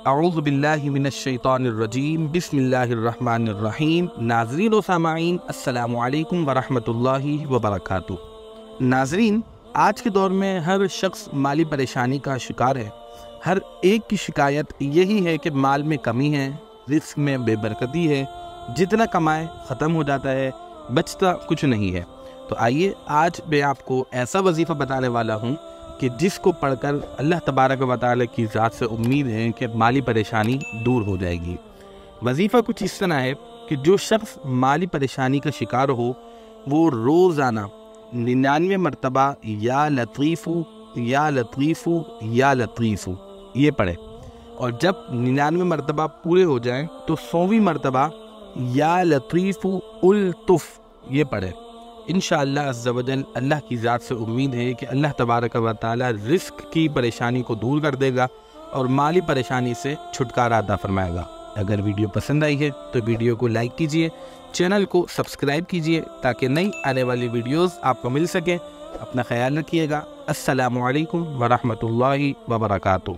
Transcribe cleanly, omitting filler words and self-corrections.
اعوذ باللہ من الشیطان الرجیم بسم اللہ الرحمن الرحیم۔ ناظرین و سامعین، السلام علیکم ورحمۃ اللہ وبرکاتہ۔ ناظرین، آج کے دور میں ہر شخص مالی پریشانی کا شکار ہے۔ ہر ایک کی شکایت یہی ہے کہ مال میں کمی ہے، رزق میں بے برکتی ہے، جتنا کمائے ختم ہو جاتا ہے، بچتا کچھ نہیں ہے۔ تو آئیے آج میں آپ کو ایسا وظیفہ بتانے والا ہوں کہ جس کو پڑھ کر اللہ تبارک و تعالی کی ذات سے امید ہے کہ مالی پریشانی دور ہو جائے گی۔ وظیفہ کچھ اس طرح ہے کہ جو شخص مالی پریشانی کا شکار ہو وہ روزانہ 99 مرتبہ یا لطیف یا لطیف یا لطیف یہ پڑھے، اور جب 99 مرتبہ پورے ہو جائیں تو 100ویں مرتبہ یا لطیف الطف یہ پڑھے۔ انشاءاللہ عز و جل اللہ کی ذات سے امید ہے کہ اللہ تبارک و تعالی رزق کی پریشانی کو دور کر دے گا اور مالی پریشانی سے چھٹکارا عطا فرمائے گا۔ اگر ویڈیو پسند آئی ہے تو ویڈیو کو لائک کیجئے، چینل کو سبسکرائب کیجئے تاکہ نئی آنے والی ویڈیوز آپ کو مل سکیں۔ اپنا خیال رکھیے گا۔ السلام علیکم ورحمۃ اللہ وبرکاتہ۔